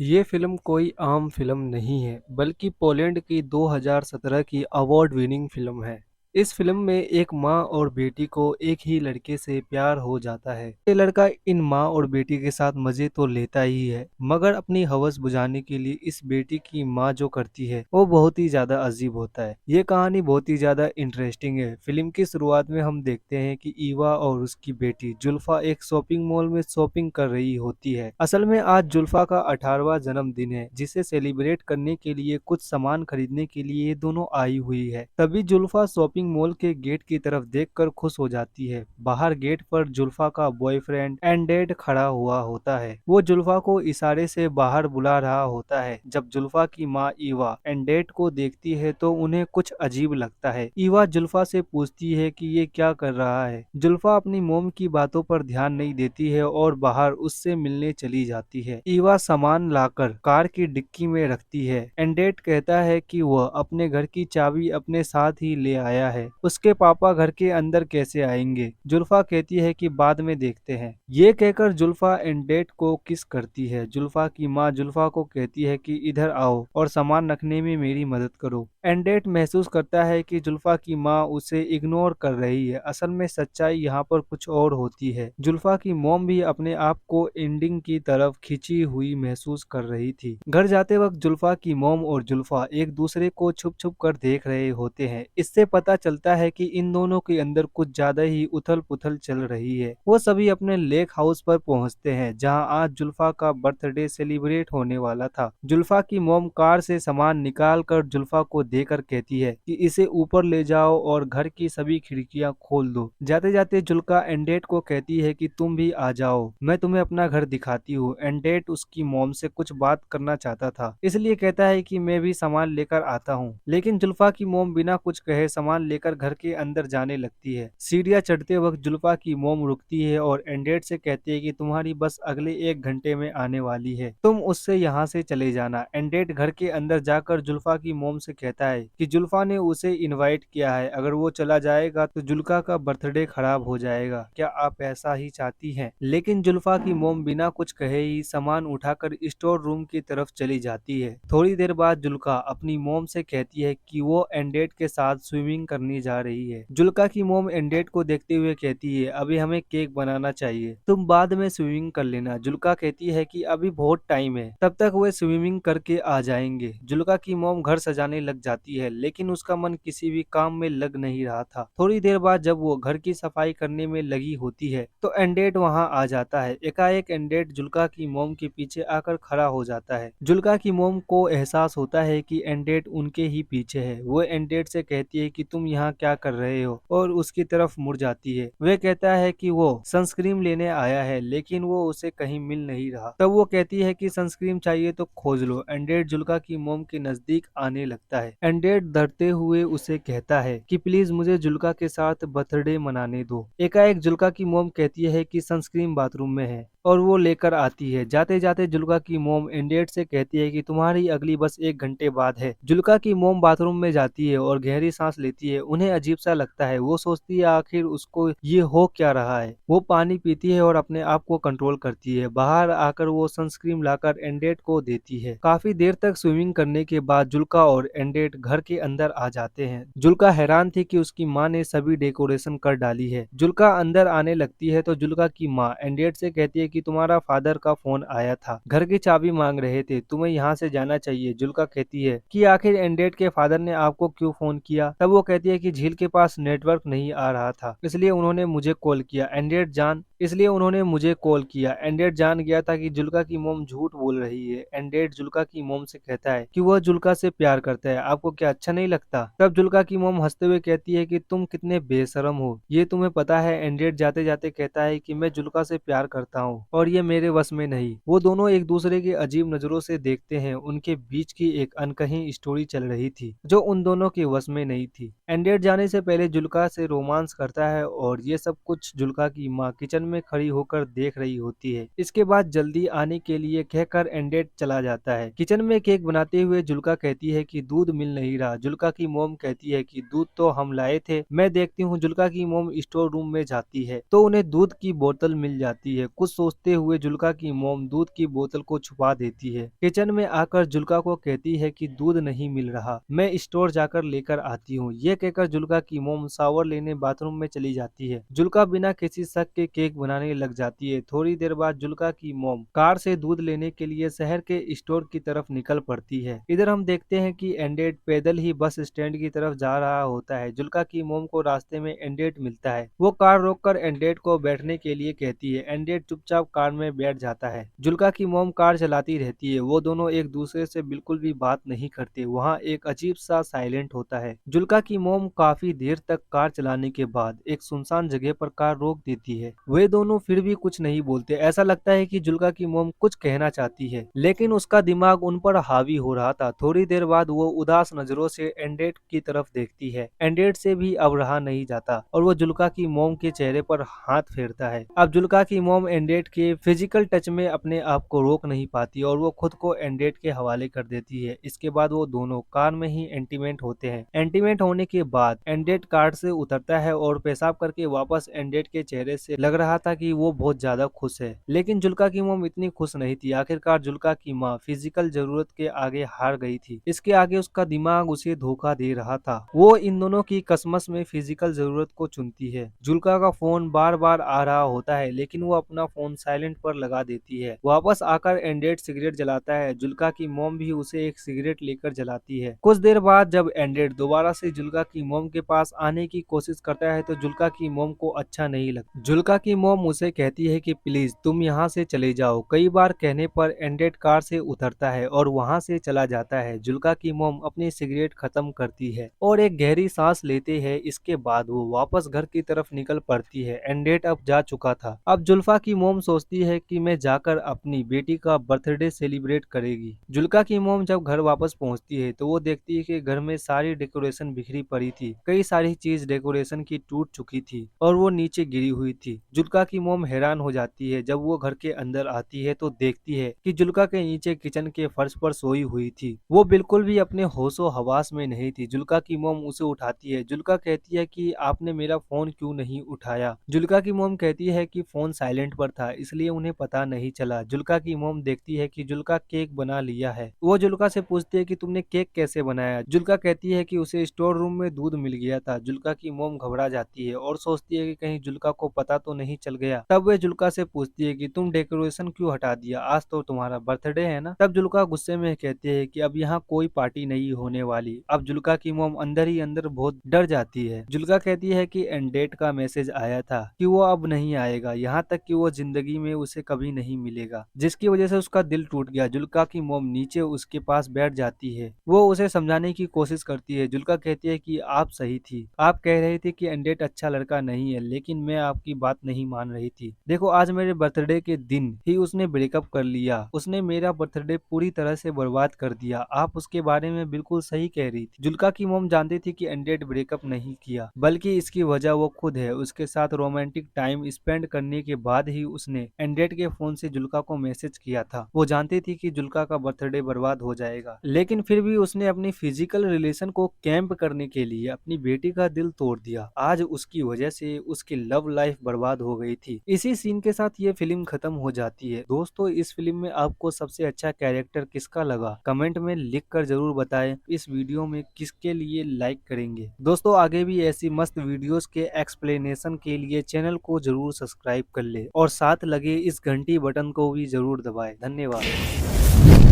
ये फ़िल्म कोई आम फ़िल्म नहीं है, बल्कि पोलैंड की 2017 की अवार्ड विनिंग फ़िल्म है। इस फ़िल्म में एक माँ और बेटी को एक ही लड़के से प्यार हो जाता है। ये लड़का इन माँ और बेटी के साथ मज़े तो लेता ही है, मगर अपनी हवस बुझाने के लिए इस बेटी की माँ जो करती है, वो बहुत ही ज़्यादा अजीब होता है। ये कहानी बहुत ही ज़्यादा इंटरेस्टिंग है। फ़िल्म की शुरुआत में हम देखते हैं कि ईवा और उसकी बेटी जुल्फा एक शॉपिंग मॉल में शॉपिंग कर रही होती है। असल में आज जुल्फा का 18वां जन्मदिन है, जिसे सेलिब्रेट करने के लिए कुछ सामान खरीदने के लिए ये दोनों आई हुई है। तभी जुल्फा शॉपिंग मॉल के गेट की तरफ देखकर खुश हो जाती है। बाहर गेट पर जुल्फा का बॉयफ्रेंड एंड डैड खड़ा हुआ होता है। वो जुल्फा को इशारे से बाहर बुला रहा होता है। जब जुल्फा की माँ ईवा एंड डैड को देखती है तो उन्हें कुछ अजीब लगता है। ईवा जुल्फा से पूछती है कि ये क्या कर रहा है। जुल्फा अपनी मोम की बातों पर ध्यान नहीं देती है और बाहर उससे मिलने चली जाती है। ईवा सामान लाकर कार की डिक्की में रखती है। एंडेट कहता है कि वह अपने घर की चाबी अपने साथ ही ले आया है। उसके पापा घर के अंदर कैसे आएंगे? जुल्फा कहती है कि बाद में देखते हैं। ये कहकर जुल्फा एंडेट को किस करती है। जुल्फा की माँ जुल्फा को कहती है कि इधर आओ और सामान रखने में मेरी मदद करो। एंडेट महसूस करता है कि जुल्फा की माँ उसे इग्नोर कर रही है। असल में सच्चाई यहाँ पर कुछ और होती है। जुल्फा की मॉम भी अपने आप को एंडिंग की तरफ खींची हुई महसूस कर रही थी। घर जाते वक्त जुल्फा की मॉम और जुल्फा एक दूसरे को छुप छुप कर देख रहे होते हैं। इससे पता चलता है कि इन दोनों के अंदर कुछ ज्यादा ही उथल पुथल चल रही है। वो सभी अपने लेक हाउस पर पहुंचते हैं, जहां आज जुल्फा का बर्थडे सेलिब्रेट होने वाला था। जुल्फा की मॉम कार से सामान निकाल कर जुल्फा को देकर कहती है कि इसे ऊपर ले जाओ और घर की सभी खिड़कियां खोल दो। जाते जाते जुल्का एंडेट को कहती है कि तुम भी आ जाओ, मैं तुम्हें अपना घर दिखाती हूँ। एंडेट उसकी मॉम से कुछ बात करना चाहता था, इसलिए कहता है कि मैं भी सामान लेकर आता हूँ। लेकिन जुल्फा की मॉम बिना कुछ कहे सामान लेकर घर के अंदर जाने लगती है। सीढ़ियाँ चढ़ते वक्त जुल्फा की मॉम रुकती है और एंडेट से कहती है कि तुम्हारी बस अगले 1 घंटे में आने वाली है, तुम उससे यहाँ से चले जाना। एंडेट घर के अंदर जाकर जुल्फा की मॉम से कहता है कि जुल्फा ने उसे इनवाइट किया है, अगर वो चला जाएगा तो जुल्का का बर्थडे खराब हो जाएगा। क्या आप ऐसा ही चाहती हैं? लेकिन जुल्फा की मॉम बिना कुछ कहे ही सामान उठाकर स्टोर रूम की तरफ चली जाती है। थोड़ी देर बाद जुल्का अपनी मॉम से कहती है कि वो एंडेट के साथ स्विमिंग करने जा रही है। जुल्का की मॉम एंडेट को देखते हुए कहती है अभी हमें केक बनाना चाहिए, तुम बाद में स्विमिंग कर लेना। जुल्का कहती है कि अभी बहुत टाइम है, तब तक वे स्विमिंग करके आ जाएंगे। जुल्का की मॉम घर सजाने लग जाती है, लेकिन उसका मन किसी भी काम में लग नहीं रहा था। थोड़ी देर बाद जब वो घर की सफाई करने में लगी होती है तो एंडेट वहां आ जाता है। एकाएक एंडेट जुल्का की मॉम के पीछे आकर खड़ा हो जाता है। जुल्का की मॉम को एहसास होता है कि एंडेट उनके ही पीछे है। वो एंडेट से कहती है कि तुम यहाँ क्या कर रहे हो, और उसकी तरफ मुड़ जाती है। वह कहता है कि वो सनस्क्रीन लेने आया है, लेकिन वो उसे कहीं मिल नहीं रहा। तब वो कहती है कि सनस्क्रीन चाहिए तो खोज लो। एंडेट जुल्का की मोम के नजदीक आने लगता है। एंडेट डरते हुए उसे कहता है कि प्लीज मुझे जुल्का के साथ बर्थडे मनाने दो। एकाएक जुल्का की मोम कहती है कि सनस्क्रीन बाथरूम में है, और वो लेकर आती है। जाते जाते जुल्का की मोम एंडेट से कहती है कि तुम्हारी अगली बस 1 घंटे बाद है। जुल्का की मोम बाथरूम में जाती है और गहरी सांस लेती है। उन्हें अजीब सा लगता है। वो सोचती है आखिर उसको ये हो क्या रहा है। वो पानी पीती है और अपने आप को कंट्रोल करती है। बाहर आकर वो सनस्क्रीन लाकर एंडेट को देती है। काफी देर तक स्विमिंग करने के बाद जुल्का और एंडेट घर के अंदर आ जाते हैं। जुल्का हैरान थी कि उसकी माँ ने सभी डेकोरेशन कर डाली है। जुल्का अंदर आने लगती है तो जुल्का की माँ एंडेट से कहती है कि तुम्हारा फादर का फोन आया था, घर की चाबी मांग रहे थे, तुम्हें यहाँ से जाना चाहिए। जुल्का कहती है कि आखिर एंडेट के फादर ने आपको क्यों फोन किया। तब वो कहती है कि झील के पास नेटवर्क नहीं आ रहा था, इसलिए उन्होंने मुझे कॉल किया। एंडेट जान गया था कि जुल्का की मोम झूठ बोल रही है। एंडेट जुल्का की मोम से कहता है कि वह जुल्का से प्यार करता है, आपको क्या अच्छा नहीं लगता। तब जुल्का की मोम हंसते हुए कहती है कि तुम कितने बेशरम हो, ये तुम्हें पता है। एंडेट जाते जाते कहता है कि मैं जुल्का से प्यार करता हूँ और ये मेरे वश में नहीं। वो दोनों एक दूसरे के अजीब नजरों से देखते हैं। उनके बीच की एक अनकही स्टोरी चल रही थी जो उन दोनों के वश में नहीं थी। एंडेट जाने से पहले जुल्का से रोमांस करता है और ये सब कुछ जुल्का की माँ किचन में खड़ी होकर देख रही होती है। इसके बाद जल्दी आने के लिए कहकर एंडेट चला जाता है। किचन में केक बनाते हुए जुल्का कहती है कि दूध मिल नहीं रहा। जुल्का की मोम कहती है कि दूध तो हम लाए थे, मैं देखती हूँ। जुल्का की मोम स्टोर रूम में जाती है तो उन्हें दूध की बोतल मिल जाती है। कुछ सोचते हुए जुल्का की मॉम दूध की बोतल को छुपा देती है। किचन में आकर जुल्का को कहती है कि दूध नहीं मिल रहा, मैं स्टोर जाकर लेकर आती हूँ। ये कहकर जुल्का की मॉम शावर लेने बाथरूम में चली जाती है। जुल्का बिना किसी शक के केक बनाने लग जाती है। थोड़ी देर बाद जुल्का की मॉम कार से दूध लेने के लिए शहर के स्टोर की तरफ निकल पड़ती है। इधर हम देखते हैं कि एंडेट पैदल ही बस स्टैंड की तरफ जा रहा होता है। जुल्का की मोम को रास्ते में एंडेट मिलता है। वो कार रोककर एंडेट को बैठने के लिए कहती है। एंडेट चुपचाप कार में बैठ जाता है। जुल्का की मोम कार चलाती रहती है। वो दोनों एक दूसरे से बिल्कुल भी बात नहीं करते। वहाँ एक अजीब सा साइलेंट होता है। जुल्का की मोम काफी देर तक कार चलाने के बाद एक सुनसान जगह पर कार रोक देती है। वे दोनों फिर भी कुछ नहीं बोलते। ऐसा लगता है कि जुल्का की मोम कुछ कहना चाहती है, लेकिन उसका दिमाग उन पर हावी हो रहा था। थोड़ी देर बाद वो उदास नजरों से एंडेट की तरफ देखती है। एंडेट से भी अब रहा नहीं जाता और वो जुल्का की मोम के चेहरे पर हाथ फेरता है। अब जुल्का की मोम एंडेट के फिजिकल टच में अपने आप को रोक नहीं पाती और वो खुद को एंडेट के हवाले कर देती है। इसके बाद वो दोनों कार में ही एंटीमेंट होते हैं। एंटीमेंट होने के बाद एंडेट कार से उतरता है और पेशाब करके वापस एंडेट के चेहरे से लग रहा था कि वो बहुत ज्यादा खुश है। लेकिन जुल्का की मोम इतनी खुश नहीं थी। आखिरकार जुल्का की माँ फिजिकल जरूरत के आगे हार गई थी। इसके आगे उसका दिमाग उसे धोखा दे रहा था। वो इन दोनों की कसमस में फिजिकल जरूरत को चुनती है। जुल्का का फोन बार बार आ रहा होता है, लेकिन वो अपना फोन साइलेंट पर लगा देती है। वापस आकर एंडेट सिगरेट जलाता है। जुल्का की मोम भी उसे एक सिगरेट लेकर जलाती है। कुछ देर बाद जब एंडेट दोबारा से जुल्का की मोम के पास आने की कोशिश करता है तो जुल्का की मोम को अच्छा नहीं लगता। जुल्का की मोम उसे कहती है कि प्लीज तुम यहाँ से चले जाओ। कई बार कहने पर एंडेट कार से उतरता है और वहाँ से चला जाता है। जुल्का की मोम अपनी सिगरेट खत्म करती है और एक गहरी सांस लेते हैं। इसके बाद वो वापस घर की तरफ निकल पड़ती है। एंडेट अब जा चुका था। अब जुल्फा की मोम सोचती है कि मैं जाकर अपनी बेटी का बर्थडे सेलिब्रेट करेगी। जुल्का की मोम जब घर वापस पहुंचती है तो वो देखती है कि घर में सारी डेकोरेशन बिखरी पड़ी थी। कई सारी चीज डेकोरेशन की टूट चुकी थी और वो नीचे गिरी हुई थी। जुल्का की मोम हैरान हो जाती है। जब वो घर के अंदर आती है तो देखती है कि जुल्का के नीचे किचन के फर्श पर सोई हुई थी। वो बिल्कुल भी अपने होशो हवास में नहीं थी। जुल्का की मोम उसे उठाती है। जुल्का कहती है कि आपने मेरा फोन क्यों नहीं उठाया। जुल्का की मोम कहती है कि फोन साइलेंट पर था, इसलिए उन्हें पता नहीं चला। जुल्का की मोम देखती है कि जुल्का केक बना लिया है। वो जुल्का से पूछती है कि तुमने केक कैसे बनाया। जुल्का कहती है कि उसे स्टोर रूम में दूध मिल गया था। जुल्का की मोम घबरा जाती है और सोचती है कि कहीं जुल्का को पता तो नहीं चल गया। तब वे जुल्का से पूछती है कि तुम डेकोरेशन क्यों हटा दिया, आज तो तुम्हारा बर्थडे है ना। तब जुल्का गुस्से में कहती है कि अब यहाँ कोई पार्टी नहीं होने वाली। अब जुल्का की मोम अंदर ही अंदर बहुत डर जाती है। जुल्का कहती है कि एंडेट का मैसेज आया था कि वो अब नहीं आएगा, यहाँ तक कि वो जिंदगी में उसे कभी नहीं मिलेगा, जिसकी वजह से उसका दिल टूट गया। जुल्का की मोम नीचे उसके पास बैठ जाती है। वो उसे समझाने की कोशिश करती है। जुल्का कहती है कि आप सही थी, आप कह रहे थे कि एंडेट अच्छा लड़का नहीं है, लेकिन मैं आपकी बात नहीं मान रही थी। देखो आज मेरे बर्थडे के दिन ही उसने ब्रेकअप कर लिया। उसने मेरा बर्थडे पूरी तरह से बर्बाद कर दिया। आप उसके बारे में बिल्कुल सही कह रही थी। जुल्का की मोम जानती थी कि एंडेट ब्रेकअप नहीं किया, बल्कि इसकी वजह वो खुद है। उसके साथ रोमांटिक टाइम स्पेंड करने के बाद ही उसने एंडेट के फोन से जुल्का को मैसेज किया था। वो जानती थी कि जुल्का का बर्थडे बर्बाद हो जाएगा, लेकिन फिर भी उसने अपनी फिजिकल रिलेशन को कैंप करने के लिए अपनी बेटी का दिल तोड़ दिया। आज उसकी वजह से उसकी लव लाइफ बर्बाद हो गई थी। इसी सीन के साथ ये फिल्म खत्म हो जाती है। दोस्तों इस फिल्म में आपको सबसे अच्छा कैरेक्टर किसका लगा, कमेंट में लिख कर जरूर बताएं। इस वीडियो में किसके लिए लाइक करेंगे। दोस्तों आगे भी ऐसी मस्त वीडियोस के एक्सप्लेनेशन के लिए चैनल को जरूर सब्सक्राइब कर ले और साथ लगे इस घंटी बटन को भी जरूर दबाएं। धन्यवाद।